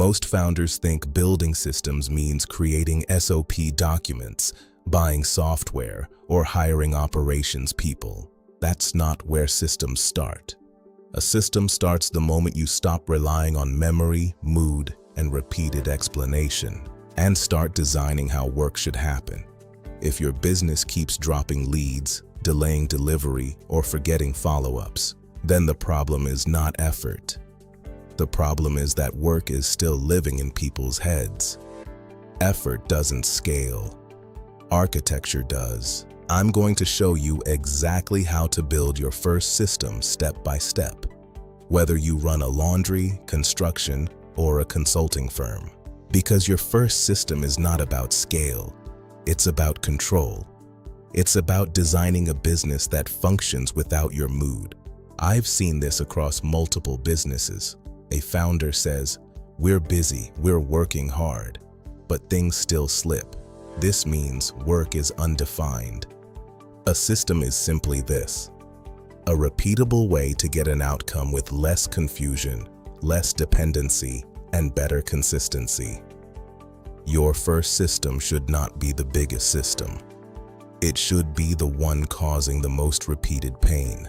Most founders think building systems means creating SOP documents, buying software, or hiring operations people. That's not where systems start. A system starts the moment you stop relying on memory, mood, and repeated explanation, and start designing how work should happen. If your business keeps dropping leads, delaying delivery, or forgetting follow-ups, then the problem is not effort. The problem is that work is still living in people's heads. Effort doesn't scale. Architecture does. I'm going to show you exactly how to build your first system step by step, whether you run a laundry, construction, or a consulting firm. Because your first system is not about scale, it's about control. It's about designing a business that functions without your mood. I've seen this across multiple businesses. A founder says, "We're busy, we're working hard," but things still slip. This means work is undefined. A system is simply this: a repeatable way to get an outcome with less confusion, less dependency, and better consistency. Your first system should not be the biggest system. It should be the one causing the most repeated pain.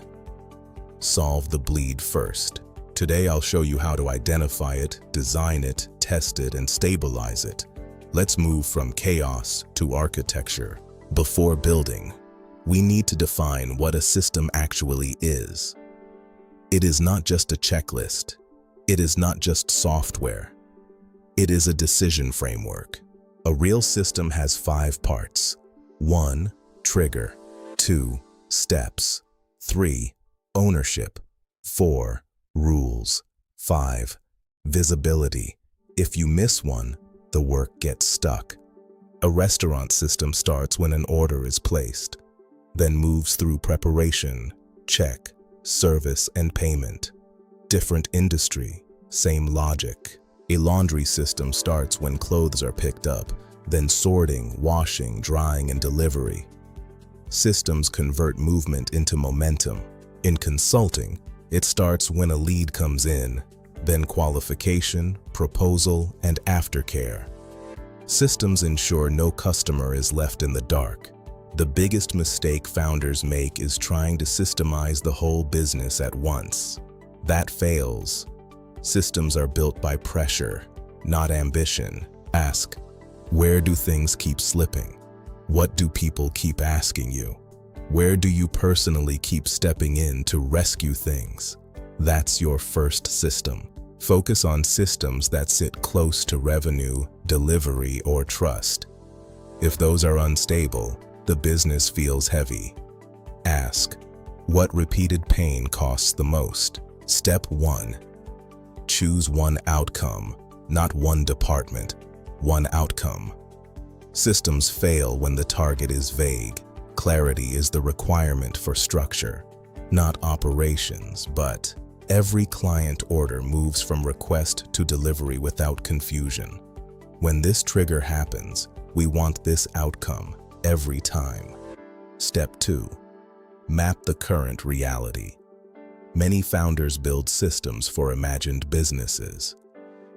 Solve the bleed first. Today I'll show you how to identify it, design it, test it, and stabilize it. Let's move from chaos to architecture. Before building, we need to define what a system actually is. It is not just a checklist. It is not just software. It is a decision framework. A real system has 5 parts. 1. Trigger. 2. Steps. 3. Ownership. 4. Rules. 5. Visibility. If you miss one, the work gets stuck. A restaurant system starts when an order is placed, then moves through preparation, check, service, and payment. Different industry, same logic. A laundry system starts when clothes are picked up, then sorting, washing, drying, and delivery. Systems convert movement into momentum. In consulting, it starts when a lead comes in, then qualification, proposal, and aftercare. Systems ensure no customer is left in the dark. The biggest mistake founders make is trying to systemize the whole business at once. That fails. Systems are built by pressure, not ambition. Ask, where do things keep slipping? What do people keep asking you? Where do you personally keep stepping in to rescue things? That's your first system. Focus on systems that sit close to revenue, delivery, or trust. If those are unstable, the business feels heavy. Ask, what repeated pain costs the most? Step 1. Choose one outcome, not one department, one outcome. Systems fail when the target is vague. Clarity is the requirement for structure, not operations, but every client order moves from request to delivery without confusion. When this trigger happens, we want this outcome every time. Step 2. Map the current reality. Many founders build systems for imagined businesses.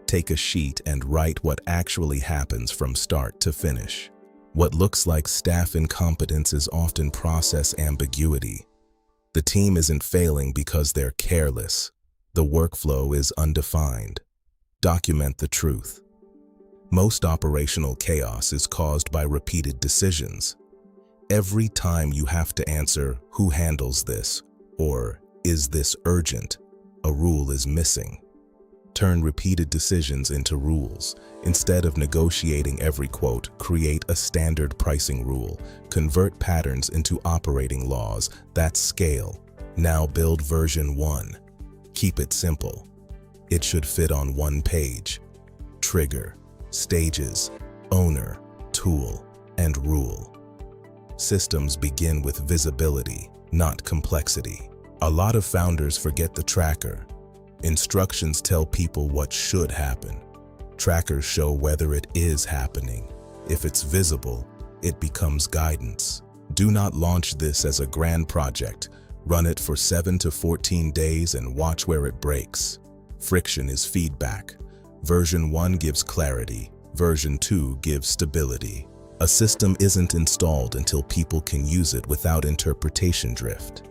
Take a sheet and write what actually happens from start to finish. What looks like staff incompetence is often process ambiguity. The team isn't failing because they're careless. The workflow is undefined. Document the truth. Most operational chaos is caused by repeated decisions. Every time you have to answer, "Who handles this?" or "Is this urgent?" a rule is missing. Turn repeated decisions into rules. Instead of negotiating every quote, create a standard pricing rule. Convert patterns into operating laws. That's scale. Now build version 1. Keep it simple. It should fit on one page. Trigger, stages, owner, tool, and rule. Systems begin with visibility, not complexity. A lot of founders forget the tracker. Instructions tell people what should happen. Trackers show whether it is happening. If it's visible, it becomes guidance. Do not launch this as a grand project. Run it for 7 to 14 days and watch where it breaks. Friction is feedback. Version 1 gives clarity. Version 2 gives stability. A system isn't installed until people can use it without interpretation drift.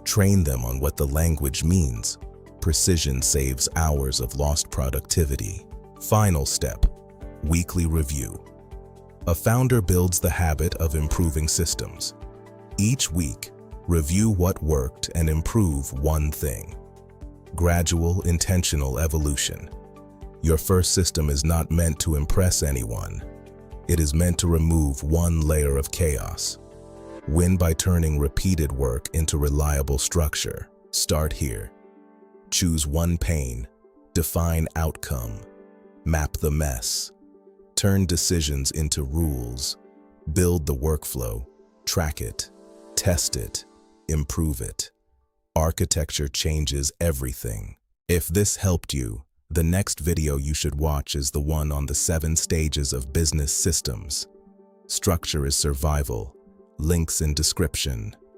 Train them on what the language means. Precision saves hours of lost productivity. Final step: weekly review. A founder builds the habit of improving systems. Each week, review what worked and improve one thing. Gradual, intentional evolution. Your first system is not meant to impress anyone. It is meant to remove one layer of chaos. Win by turning repeated work into reliable structure. Start here. Choose one pain. Define outcome. Map the mess. Turn decisions into rules. Build the workflow. Track it. Test it. Improve it. Architecture changes everything. If this helped you, the next video you should watch is the one on the 7 stages of business systems. Structure is survival. Links in description.